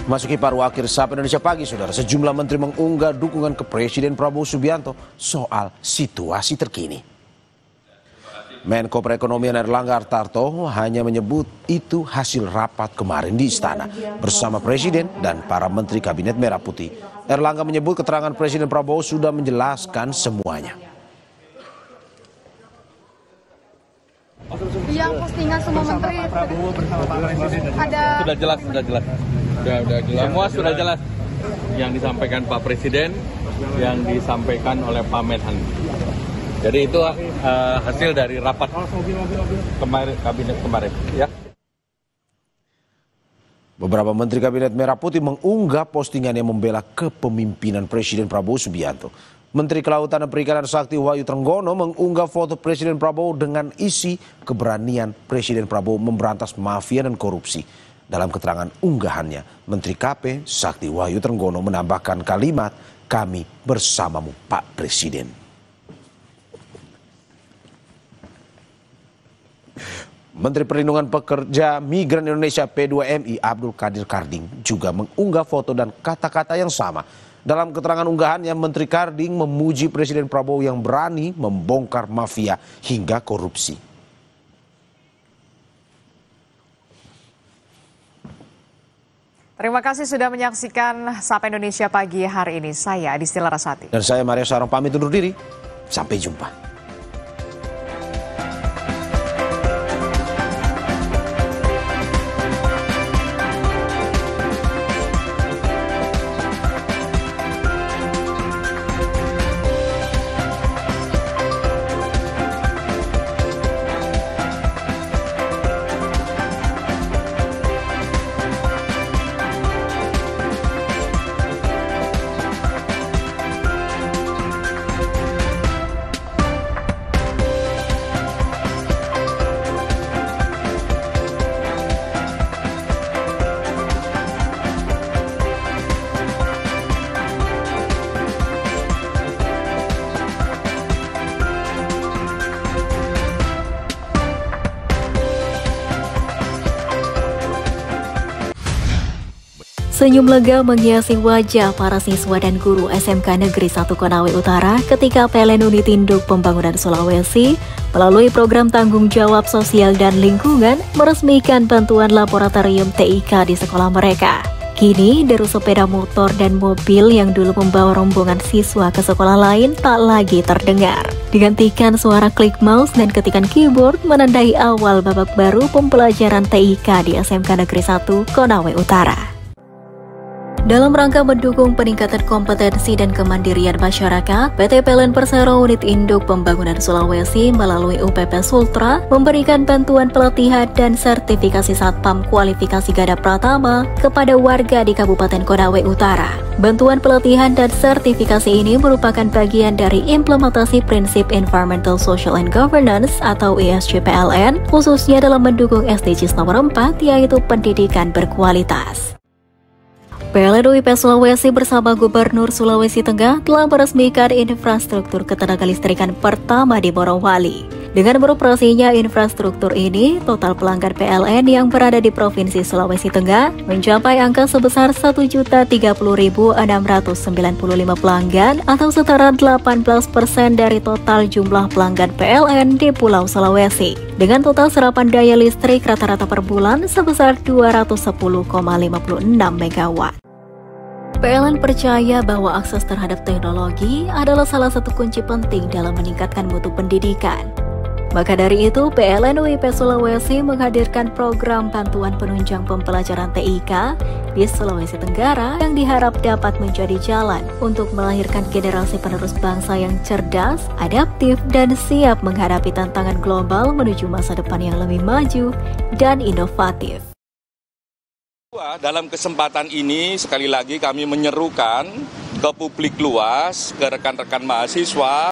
Masuki paruh akhir Sapa Indonesia Pagi, saudara, sejumlah menteri mengunggah dukungan ke Presiden Prabowo Subianto soal situasi terkini. Menko Perekonomian Erlangga Hartarto hanya menyebut itu hasil rapat kemarin di Istana bersama Presiden dan para menteri Kabinet Merah Putih. Erlangga menyebut keterangan Presiden Prabowo sudah menjelaskan semuanya. Yang postingan semua menteri Prabowo bersama Pak Presiden ada sudah jelas. Semua sudah jelas yang disampaikan Pak Presiden, yang disampaikan oleh Pak Menhan. Jadi itu hasil dari rapat kabinet kemarin, ya. Beberapa menteri Kabinet Merah Putih mengunggah postingan yang membela kepemimpinan Presiden Prabowo Subianto. Menteri Kelautan dan Perikanan Sakti Wahyu Trenggono mengunggah foto Presiden Prabowo dengan isi keberanian Presiden Prabowo memberantas mafia dan korupsi. Dalam keterangan unggahannya, Menteri KP Sakti Wahyu Trenggono menambahkan kalimat, "Kami bersamamu, Pak Presiden." Menteri Perlindungan Pekerja Migran Indonesia P2MI Abdul Qadir Karding juga mengunggah foto dan kata-kata yang sama. Dalam keterangan unggahannya, Menteri Karding memuji Presiden Prabowo yang berani membongkar mafia hingga korupsi. Terima kasih sudah menyaksikan Sapa Indonesia Pagi hari ini. Saya Adisti Larasati. Dan saya Maria Sarong pamit undur diri. Sampai jumpa. Senyum lega menghiasi wajah para siswa dan guru SMK Negeri 1 Konawe Utara ketika PLN Unit Induk Pembangunan Sulawesi melalui program tanggung jawab sosial dan lingkungan meresmikan bantuan laboratorium TIK di sekolah mereka. Kini, deru sepeda motor dan mobil yang dulu membawa rombongan siswa ke sekolah lain tak lagi terdengar. Digantikan suara klik mouse dan ketikan keyboard menandai awal babak baru pembelajaran TIK di SMK Negeri 1 Konawe Utara. Dalam rangka mendukung peningkatan kompetensi dan kemandirian masyarakat, PT PLN Persero Unit Induk Pembangunan Sulawesi melalui UPP Sultra memberikan bantuan pelatihan dan sertifikasi Satpam Kualifikasi Garda Pratama kepada warga di Kabupaten Konawe Utara. Bantuan pelatihan dan sertifikasi ini merupakan bagian dari implementasi prinsip Environmental, Social and Governance atau ESG PLN, khususnya dalam mendukung SDGs nomor 4 yaitu pendidikan berkualitas. PLN UIP Sulawesi bersama Gubernur Sulawesi Tengah telah meresmikan infrastruktur ketenagalistrikan pertama di Morowali. Dengan beroperasinya infrastruktur ini, total pelanggan PLN yang berada di Provinsi Sulawesi Tengah mencapai angka sebesar 1.030.695 pelanggan atau setara 18% dari total jumlah pelanggan PLN di Pulau Sulawesi. Dengan total serapan daya listrik rata-rata per bulan sebesar 210,56 MW. PLN percaya bahwa akses terhadap teknologi adalah salah satu kunci penting dalam meningkatkan mutu pendidikan. Maka dari itu, PLN UIP Sulawesi menghadirkan program bantuan penunjang pembelajaran TIK di Sulawesi Tenggara yang diharap dapat menjadi jalan untuk melahirkan generasi penerus bangsa yang cerdas, adaptif, dan siap menghadapi tantangan global menuju masa depan yang lebih maju dan inovatif. Dalam kesempatan ini, sekali lagi kami menyerukan ke publik luas, ke rekan-rekan mahasiswa,